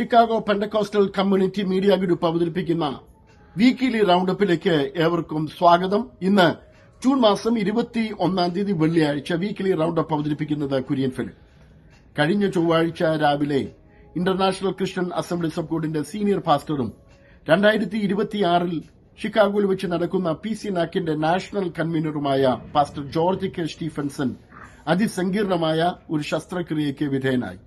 Chicago പെന്റക്കോസ്റ്റൽ community media group അവതരിപ്പിക്കുന്ന weekly റൌണ്ടപ്പിലേക്ക് ഏവർക്കും സ്വാഗതം. ഇന്ന് ജൂൺ മാസം 21 വെള്ളിയാഴ്ച വീക്കിലി റൌണ്ടപ്പ് അവതരിപ്പിക്കുന്നത് കുര്യൻ ഫിലിപ്പ്. കഴിഞ്ഞ ചൊവ്വാഴ്ച രാവിലെ ഇന്റർനാഷണൽ ക്രിസ്ത്യൻ അസംബ്ലീസ് ഓഫ് ഗോഡിന്റെ സീനിയർ പാസ്റ്ററും 2026 ഷിക്കാഗോയിൽ വെച്ച് നടക്കുന്ന PC നാക്കിന്റെ നാഷണൽ കൺവീനറുമായ പാസ്റ്റർ ജോർജ് കെ സ്റ്റീഫൻസൺ അതിസങ്കീർണമായ ഒരു ശസ്ത്രക്രിയയ്ക്ക് വിധേയനായി.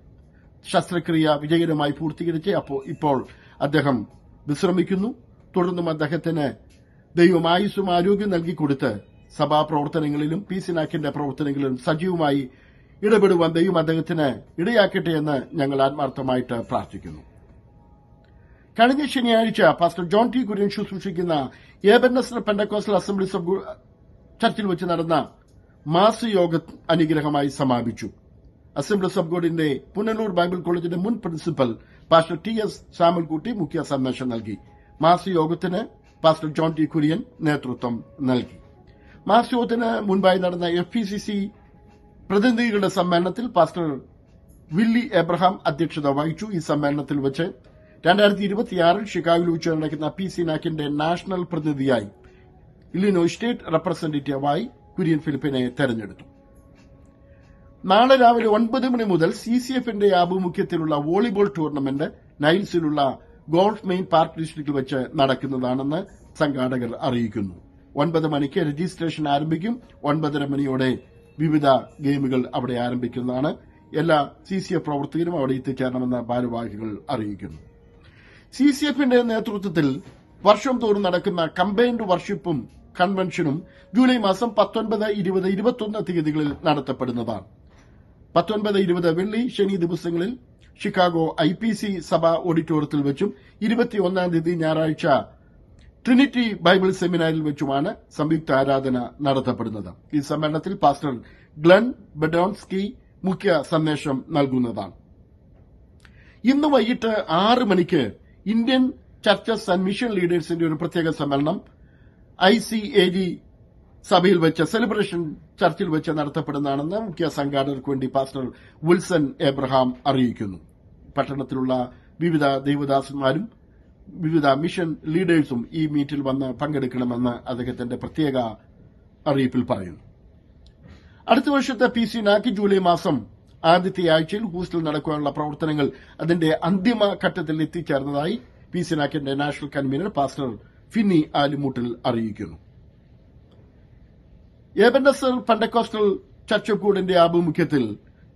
ശസ്ത്രക്രിയ വിജയകരമായി പൂർത്തീകരിച്ച് ഇപ്പോൾ അദ്ദേഹം വിശ്രമിക്കുന്നു. തുടർന്നും അദ്ദേഹത്തിന് ദൈവം ആയുസ്സും ആരോഗ്യം നൽകിക്കൊടുത്ത് സഭാപ്രവർത്തനങ്ങളിലും PC നാക്കിന്റെ പ്രവർത്തനങ്ങളിലും സജീവമായി ഇടപെടുവാൻ ദൈവം അദ്ദേഹത്തിന് ഇടയാക്കട്ടെ എന്ന് ഞങ്ങൾ ആത്മാർത്ഥമായിട്ട് പ്രാർത്ഥിക്കുന്നു. കഴിഞ്ഞ ശനിയാഴ്ച പാസ്റ്റർ ജോൺ ടി കുര്യൻ ശുശ്രൂഷിക്കുന്ന ഏബെനേസർ പെന്റക്കോസ്റ്റൽ അസംബ്ലീസ് ഓഫ് ചർച്ചിൽ വെച്ച് നടന്ന മാസയോഗ അനുഗ്രഹമായി സമാപിച്ചു. അസംബ്ലീസ് ഓഫ് ഗോഡിന്റെ പുനലൂർ ബൈബിൾ കോളേജിന്റെ മുൻ പ്രിൻസിപ്പൽ പാസ്റ്റർ TS സാമുൽകുട്ടി മുഖ്യ സന്ദേശം നൽകി. മാസയോഗത്തിന് പാസ്റ്റർ ജോൺ ടി കുര്യൻ നേതൃത്വം നൽകി. മാസയോഗത്തിന് മുൻപായി നടന്ന FPCC പ്രതിനിധികളുടെ സമ്മേളനത്തിൽ പാസ്റ്റർ വില്ലി എബ്രഹാം അധ്യക്ഷത വഹിച്ചു. ഈ സമ്മേളനത്തിൽ വെച്ച് 2026 ഷിക്കാഗോയിൽ വെച്ച് നടക്കുന്ന PC നാക്കിന്റെ നാഷണൽ പ്രതിനിധിയായി ഇല്ലിനോയ് സ്റ്റേറ്റ് റെപ്രസെന്റേറ്റീവായി കുര്യൻ ഫിലിപ്പിനെ തെരഞ്ഞെടുത്തു. നാളെ രാവിലെ 9 മണി മുതൽ CCFന്റെ ആഭിമുഖ്യത്തിലുള്ള വോളിബോൾ ടൂർണമെന്റ് നൈൽസിലുള്ള ഗോൾഫ് മെയിൻ പാർക്ക് ഡിസ്ട്രിക്റ്റിൽ വെച്ച് നടക്കുന്നതാണെന്ന് സംഘാടകർ അറിയിക്കുന്നു. 9 മണിക്ക് രജിസ്ട്രേഷൻ ആരംഭിക്കും. 9:30 മണിയോടെ വിവിധ ഗെയിമുകൾ അവിടെ ആരംഭിക്കുന്നതാണ്. എല്ലാ CCF പ്രവർത്തകരും അവിടെ എത്തിച്ചേരണമെന്ന് ഭാരവാഹികൾ അറിയിക്കുന്നു. CCFന്റെ നേതൃത്വത്തിൽ വർഷം തോറും നടക്കുന്ന കമ്പൈൻഡ് വർഷിപ്പും കൺവെൻഷനും ജൂലൈ മാസം 19, 20, 21 തീയതികളിൽ നടത്തപ്പെടുന്നതാണ്. 19, 20 വെള്ളി, ശനി ദിവസങ്ങളിൽ ഷിക്കാഗോ IPC സഭ ഓഡിറ്റോറിയത്തിൽ വെച്ചും 21 തീയതി ഞായറാഴ്ച ട്രിനിറ്റി ബൈബിൾ സെമിനാരിൽ വെച്ചുമാണ് സംയുക്ത ആരാധന നടത്തപ്പെടുന്നത്. ഈ സമ്മേളനത്തിൽ പാസ്റ്റർ ഗ്ലെൻ ബെഡോൺസ്കി മുഖ്യ സന്ദേശം നൽകുന്നതാണ്. ഇന്ന് വൈകിട്ട് 6 മണിക്ക് ഇന്ത്യൻ ചർച്ചസ് ആൻഡ് മിഷൻ ലീഡേഴ്സിന്റെ ഒരു പ്രത്യേക സമ്മേളനം ICAG സഭയിൽ വെച്ച് സെലിബ്രേഷൻ ചർച്ചിൽ വെച്ച് നടത്തപ്പെടുന്നതാണെന്ന് മുഖ്യ സംഘാടകർക്ക് വേണ്ടി പാസ്റ്റർ വിൽസൺ എബ്രഹാം അറിയിക്കുന്നു. പട്ടണത്തിലുള്ള വിവിധ ദൈവദാസന്മാരും വിവിധ മിഷൻ ലീഡേഴ്സും ഈ മീറ്റിൽ വന്ന് പങ്കെടുക്കണമെന്ന് അദ്ദേഹത്തിന്റെ പ്രത്യേക അറിയിപ്പിൽ പറയുന്നു. അടുത്ത വർഷത്തെ PC നാക്ക് ജൂലൈ മാസം ആദ്യത്തെ ആഴ്ചയിൽ ഹൂസ്റ്റണിൽ നടക്കാനുള്ള പ്രവർത്തനങ്ങൾ അതിന്റെ അന്തിമ ഘട്ടത്തിൽ എത്തിച്ചേർന്നതായി PC നാക്കിന്റെ national convener pastor Finny Alimoottil അറിയിക്കുന്നു. ഏബെനേസർ പെന്റക്കോസ്റ്റൽ ചർച്ച് ഓഫ് ഗോഡിന്റെ ആഭിമുഖ്യത്തിൽ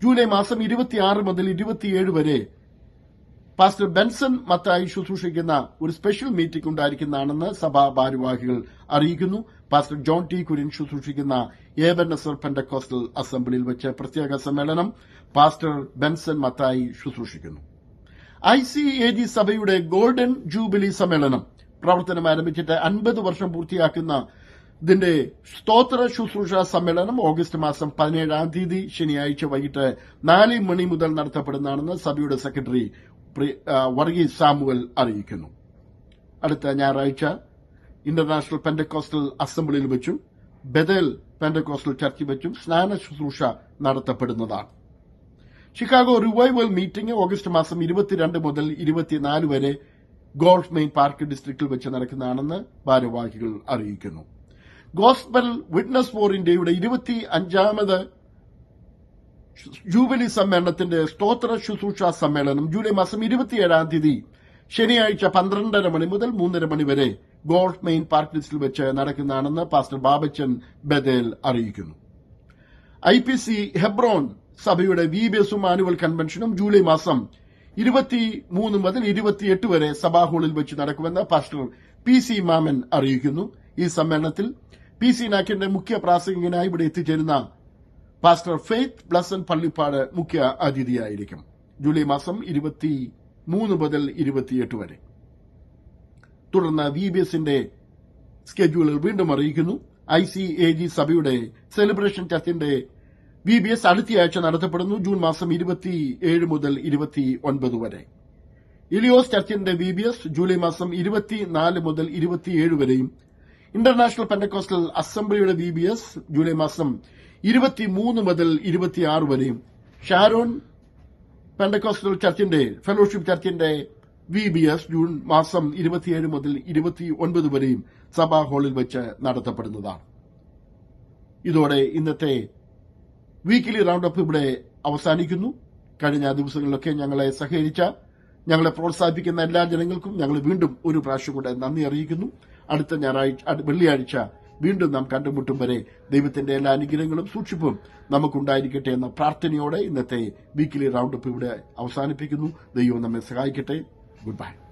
ജൂലൈ മാസം 26 മുതൽ 27 വരെ പാസ്റ്റർ ബെൻസൺ മത്തായി ശുശ്രൂഷിക്കുന്ന ഒരു സ്പെഷ്യൽ മീറ്റിംഗ് ഉണ്ടായിരിക്കുന്നതാണെന്ന് സഭാ ഭാരവാഹികൾ അറിയിക്കുന്നു. പാസ്റ്റർ ജോൺ ടി കുര്യൻ ശുശ്രൂഷിക്കുന്ന ഏബെനേസർ പെന്റക്കോസ്റ്റൽ അസംബ്ലിയിൽ വെച്ച് പ്രത്യേക സമ്മേളനം പാസ്റ്റർ ബെൻസൺ മത്തായി ശുശ്രൂഷിക്കുന്നു. ICAG സഭയുടെ ഗോൾഡൻ ജൂബിലി സമ്മേളനം പ്രവർത്തനം ആരംഭിച്ചിട്ട് 50 വർഷം പൂർത്തിയാക്കുന്ന ഇതിന്റെ സ്തോത്ര ശുശ്രൂഷ സമ്മേളനം ഓഗസ്റ്റ് മാസം 17 തീയതി ശനിയാഴ്ച വൈകിട്ട് 4 മണി മുതൽ നടത്തപ്പെടുന്നതാണെന്ന് സഭയുടെ സെക്രട്ടറി വർഗീസ് സാമുവൽ അറിയിക്കുന്നു. അടുത്ത ഞായറാഴ്ച ഇന്റർനാഷണൽ പെന്റക്കോസ്റ്റൽ അസംബ്ലിയിൽ വെച്ചും ബെതേൽ പെന്റക്കോസ്റ്റൽ ചർച്ചിൽ വെച്ചും സ്നാന ശുശ്രൂഷ നടത്തപ്പെടുന്നതാണ്. ഷിക്കാഗോ റിവൈവൽ മീറ്റിംഗ് ഓഗസ്റ്റ് മാസം 22 മുതൽ 24 വരെ ഗോൾഫ് മെയിൻ പാർക്ക് ഡിസ്ട്രിക്റ്റിൽ വെച്ച് നടക്കുന്നതാണെന്ന് ഭാരവാഹികൾ അറിയിക്കുന്നു. ഗോസ്പൽ വിറ്റ്നസ് ഫോർ ഇന്ത്യയുടെ 25ാമത് ജൂബിലി സമ്മേളനത്തിന്റെ സ്തോത്ര ശുശ്രൂഷ സമ്മേളനം ജൂലൈ മാസം 27 തീയതി ശനിയാഴ്ച 12:30 മണി മുതൽ 3:30 മണി വരെ ഗോൾഫ് മെയിൻ പാർക്ക് ഡിസ്ട്രിക്റ്റിൽ വെച്ച് നടക്കുന്നതാണെന്ന് പാസ്റ്റർ ബാബച്ചൻ ബദേൽ അറിയിക്കുന്നു. IPC ഹെബ്രോൻ സഭയുടെ VBSഉം ആനുവൽ കൺവെൻഷനും ജൂലൈ മാസം 23 മുതൽ 28 വരെ സഭാ ഹാളിൽ വെച്ച് നടക്കുമെന്ന് പാസ്റ്റർ PC മാമൻ അറിയിക്കുന്നു. ഈ സമ്മേളനത്തിൽ PC നാക്കിന്റെ മുഖ്യ പ്രാസംഗികനായി ഇവിടെ എത്തിച്ചേരുന്ന പാസ്റ്റർ ഫെയ്ത്ത് ബ്ലസൻ പള്ളിപ്പാട് മുഖ്യ അതിഥിയായിരിക്കും. ജൂലൈ മാസം 23 മുതൽ 28 വരെ. തുടർന്ന് VBSന്റെ സ്കെഡ്യൂളുകൾ വീണ്ടും അറിയിക്കുന്നു. ICAG സഭയുടെ സെലിബ്രേഷൻ ചർച്ചിന്റെ VBS അടുത്തയാഴ്ച നടത്തപ്പെടുന്നു. ജൂൺ മാസം 27 മുതൽ 29 വരെ. ഇലിയോസ് ചർച്ചിന്റെ VBS ജൂലൈ മാസം 24 മുതൽ 27 വരെയും ഇന്റർനാഷണൽ പെന്റക്കോസ്റ്റൽ അസംബ്ലിയുടെ VBS ജൂലൈ മാസം 23 മുതൽ 26 വരെയും ഷാരോൺ പെന്തക്കോസ്റ്റൽ ചർച്ചിന്റെ ഫെലോഷിപ്പ് ചർച്ചിന്റെ VBS ജൂൺ മാസം 27 മുതൽ 29 വരെയും സഭാ ഹാളിൽ വെച്ച് നടത്തപ്പെടുന്നതാണ്. ഇതോടെ ഇന്നത്തെ വീക്കിലി റൗണ്ടപ്പ് ഇവിടെ അവസാനിക്കുന്നു. കഴിഞ്ഞ ദിവസങ്ങളിലൊക്കെ ഞങ്ങളെ സഹകരിച്ച, ഞങ്ങളെ പ്രോത്സാഹിപ്പിക്കുന്ന എല്ലാ ജനങ്ങൾക്കും ഞങ്ങൾ വീണ്ടും ഒരു പ്രാവശ്യം കൂടെ നന്ദി അറിയിക്കുന്നു. അടുത്ത വെള്ളിയാഴ്ച വീണ്ടും നാം കണ്ടുമുട്ടും വരെ ദൈവത്തിന്റെ എല്ലാ അനുഗ്രഹങ്ങളും സൂക്ഷിപ്പും നമുക്കുണ്ടായിരിക്കട്ടെ എന്ന പ്രാർത്ഥനയോടെ ഇന്നത്തെ വീക്കിലി റൗണ്ടപ്പ് ഇവിടെ അവസാനിപ്പിക്കുന്നു. ദൈവം നമ്മെ സഹായിക്കട്ടെ. Goodbye.